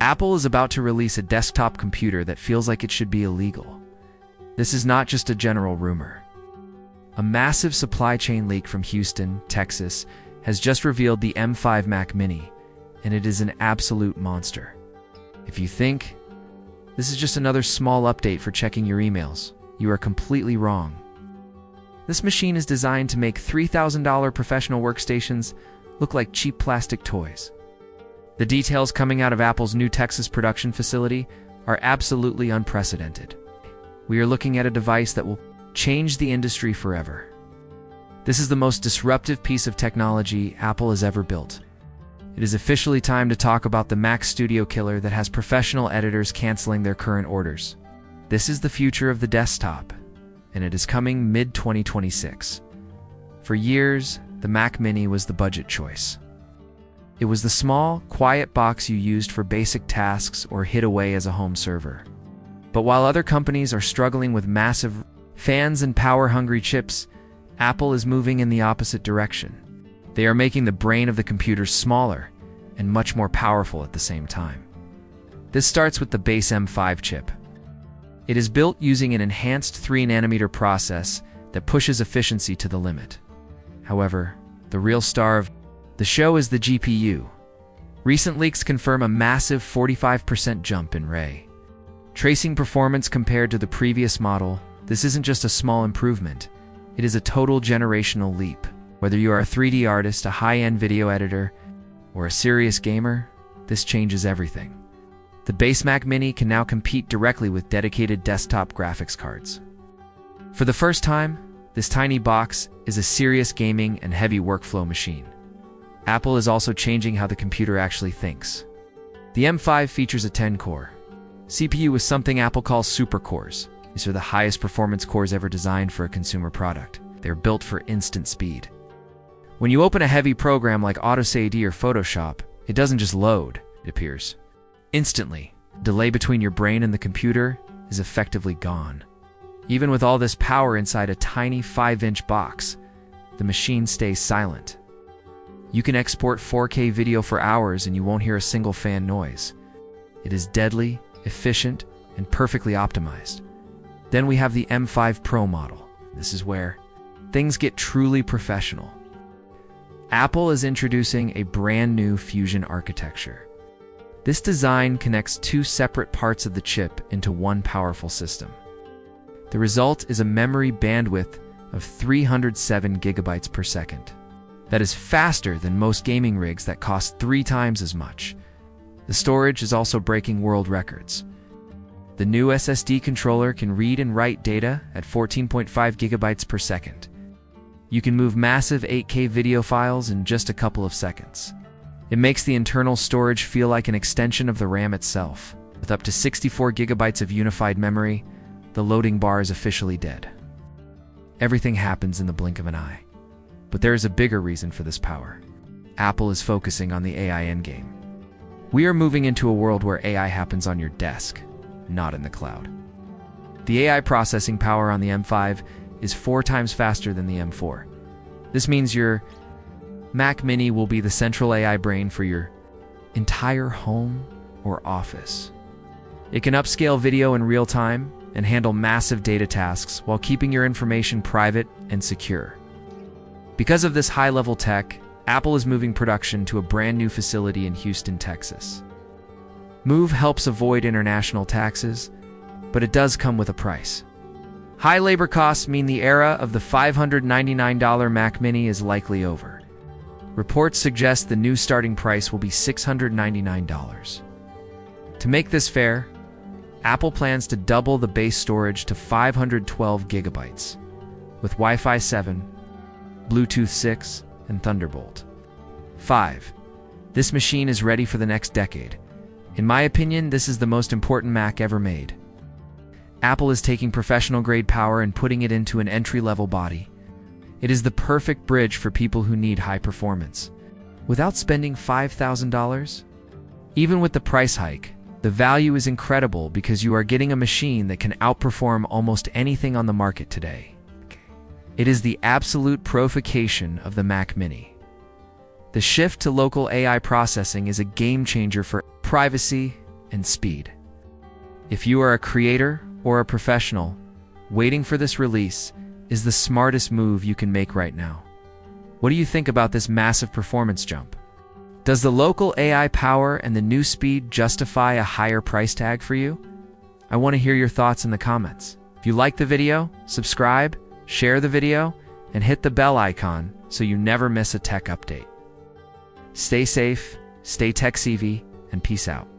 Apple is about to release a desktop computer that feels like it should be illegal. This is not just a general rumor. A massive supply chain leak from Houston, Texas, has just revealed the M5 Mac Mini, and it is an absolute monster. If you think this is just another small update for checking your emails, you are completely wrong. This machine is designed to make $3,000 professional workstations look like cheap plastic toys. The details coming out of Apple's new Texas production facility are absolutely unprecedented. We are looking at a device that will change the industry forever. This is the most disruptive piece of technology Apple has ever built. It is officially time to talk about the Mac Studio killer that has professional editors canceling their current orders. This is the future of the desktop, and it is coming mid-2026. For years, the Mac Mini was the budget choice. It was the small, quiet box you used for basic tasks or hid away as a home server. But while other companies are struggling with massive fans and power-hungry chips, Apple is moving in the opposite direction. They are making the brain of the computer smaller and much more powerful at the same time. This starts with the base M5 chip. It is built using an enhanced 3nm process that pushes efficiency to the limit. However, the real star of the show is the GPU. Recent leaks confirm a massive 45% jump in ray tracing performance compared to the previous model. This isn't just a small improvement, it is a total generational leap. Whether you are a 3D artist, a high-end video editor, or a serious gamer, this changes everything. The base Mac Mini can now compete directly with dedicated desktop graphics cards. For the first time, this tiny box is a serious gaming and heavy workflow machine. Apple is also changing how the computer actually thinks. The M5 features a 10-core CPU with something Apple calls supercores. These are the highest performance cores ever designed for a consumer product. They're built for instant speed. When you open a heavy program like AutoCAD or Photoshop, it doesn't just load, it appears instantly. Delay between your brain and the computer is effectively gone. Even with all this power inside a tiny 5-inch box, the machine stays silent. You can export 4K video for hours and you won't hear a single fan noise. It is deadly, efficient, and perfectly optimized. Then we have the M5 Pro model. This is where things get truly professional. Apple is introducing a brand new Fusion architecture. This design connects two separate parts of the chip into one powerful system. The result is a memory bandwidth of 307 gigabytes per second. That is faster than most gaming rigs that cost 3 times as much. The storage is also breaking world records. The new SSD controller can read and write data at 14.5 gigabytes per second. You can move massive 8K video files in just a couple of seconds. It makes the internal storage feel like an extension of the RAM itself. With up to 64 gigabytes of unified memory, the loading bar is officially dead. Everything happens in the blink of an eye. But there is a bigger reason for this power. Apple is focusing on the AI endgame. We are moving into a world where AI happens on your desk, not in the cloud. The AI processing power on the M5 is 4 times faster than the M4. This means your Mac Mini will be the central AI brain for your entire home or office. It can upscale video in real time and handle massive data tasks while keeping your information private and secure. Because of this high-level tech, Apple is moving production to a brand new facility in Houston, Texas. Move helps avoid international taxes, but it does come with a price. High labor costs mean the era of the $599 Mac Mini is likely over. Reports suggest the new starting price will be $699. To make this fair, Apple plans to double the base storage to 512 gigabytes, with Wi-Fi 7, Bluetooth 6, and Thunderbolt 5. This machine is ready for the next decade. In my opinion, this is the most important Mac ever made. Apple is taking professional-grade power and putting it into an entry-level body. It is the perfect bridge for people who need high performance, without spending $5,000. Even with the price hike, the value is incredible because you are getting a machine that can outperform almost anything on the market today. It is the absolute profication of the Mac Mini. The shift to local AI processing is a game changer for privacy, and speed. If you are a creator or a professional, waiting for this release is the smartest move you can make right now. What do you think about this massive performance jump? Does the local AI power and the new speed justify a higher price tag for you? I want to hear your thoughts in the comments. If you like the video, subscribe, share the video, and hit the bell icon so you never miss a tech update. Stay safe, stay tech-savvy, and peace out.